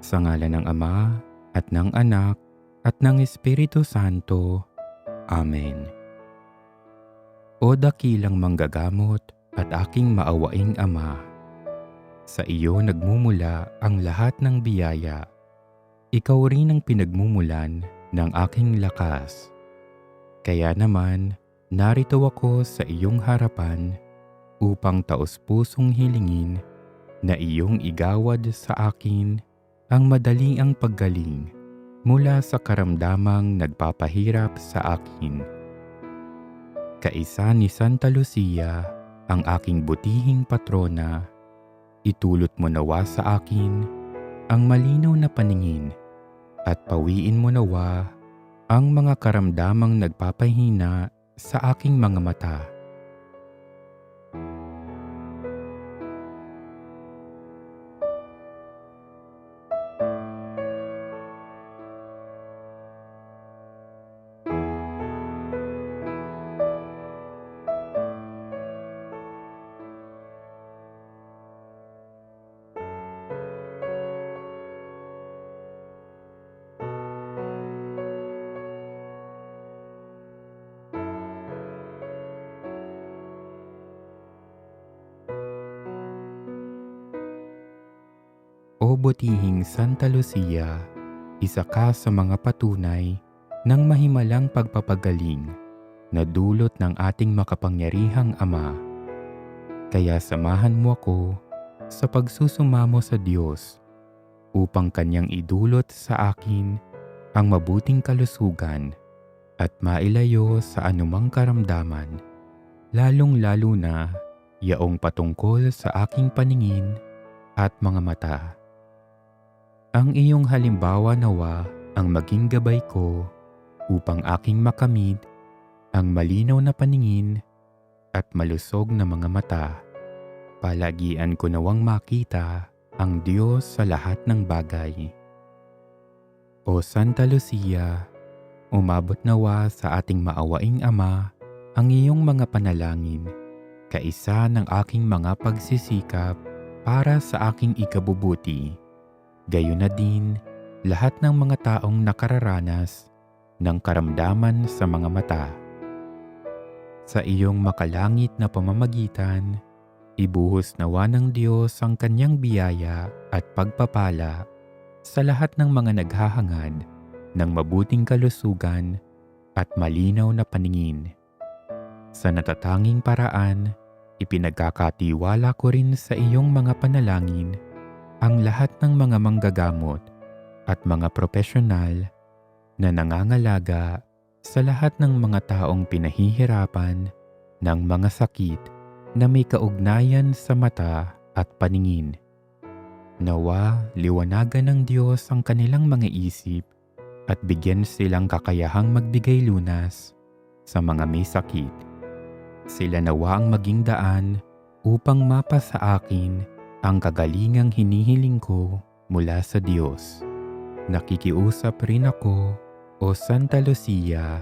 Sa ngalan ng Ama, at ng Anak, at ng Espiritu Santo. Amen. O dakilang manggagamot at aking maawaing Ama, sa iyo nagmumula ang lahat ng biyaya. Ikaw rin ang pinagmumulan ng aking lakas. Kaya naman, narito ako sa iyong harapan upang taos-pusong hilingin na iyong igawad sa akin ang madaliang paggaling mula sa karamdamang nagpapahirap sa akin. Kaisa ni Santa Lucia, ang aking butihing patrona, itulot mo nawa sa akin ang malinaw na paningin at pawiin mo nawa ang mga karamdamang nagpapahina sa aking mga mata. O butihing Santa Lucia, isa ka sa mga patunay ng mahimalang pagpapagaling na dulot ng ating makapangyarihang Ama. Kaya samahan mo ako sa pagsusumamo sa Diyos upang Kanyang idulot sa akin ang mabuting kalusugan at mailayo sa anumang karamdaman, lalong-lalo na yaong patungkol sa aking paningin at mga mata. Ang iyong halimbawa nawa ang maging gabay ko upang aking makamit ang malinaw na paningin at malusog na mga mata. Palagian ko nawang makita ang Diyos sa lahat ng bagay. O Santa Lucia, umabot nawa sa ating maawaing Ama ang iyong mga panalangin, kaisa ng aking mga pagsisikap para sa aking ikabubuti. Gayon na din lahat ng mga taong nakararanas ng karamdaman sa mga mata. Sa iyong makalangit na pamamagitan, ibuhos nawa ng Diyos ang Kanyang biyaya at pagpapala sa lahat ng mga naghahangad ng mabuting kalusugan at malinaw na paningin. Sa natatanging paraan, ipinagkakatiwala ko rin sa iyong mga panalangin ang lahat ng mga manggagamot at mga propesyonal na nangangalaga sa lahat ng mga taong pinahihirapan ng mga sakit na may kaugnayan sa mata at paningin. Nawa liwanagan ng Diyos ang kanilang mga isip at bigyan silang kakayahang magbigay lunas sa mga may sakit. Sila nawa ang maging daan upang mapa sa akin ang kagalingang hinihiling ko mula sa Diyos. Nakikiusap rin ako, O Santa Lucia,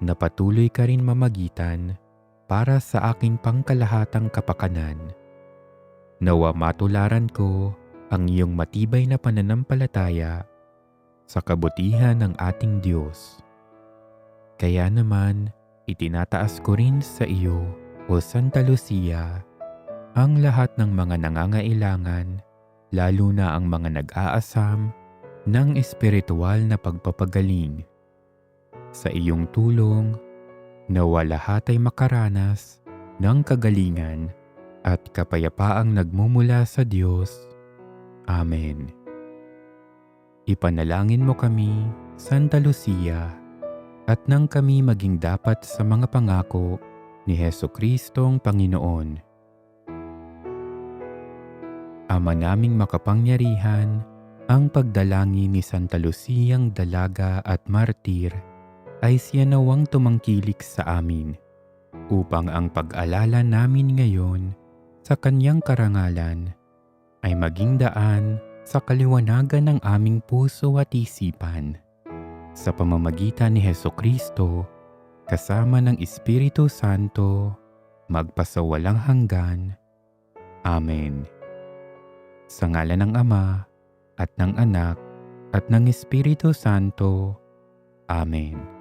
na patuloy ka rin mamagitan para sa aking pangkalahatang kapakanan. Nawa matularan ko ang iyong matibay na pananampalataya sa kabutihan ng ating Diyos. Kaya naman, itinataas ko rin sa iyo, O Santa Lucia, ang lahat ng mga nangangailangan, lalo na ang mga nag-aasam ng espiritual na pagpapagaling. Sa iyong tulong, nawa lahat ay makaranas ng kagalingan at kapayapaang nagmumula sa Diyos. Amen. Ipanalangin mo kami, Santa Lucia, at nang kami maging dapat sa mga pangako ni Jesucristong Panginoon. Ama naming makapangyarihan, ang pagdalangin ni Santa Luciang dalaga at martir ay siya nawang tumangkilik sa amin upang ang pag-alala namin ngayon sa kanyang karangalan ay maging daan sa kaliwanagan ng aming puso at isipan. Sa pamamagitan ni Jesucristo, kasama ng Espiritu Santo, magpasawalang hanggan. Amen. Sa ngalan ng Ama, at ng Anak, at ng Espiritu Santo. Amen.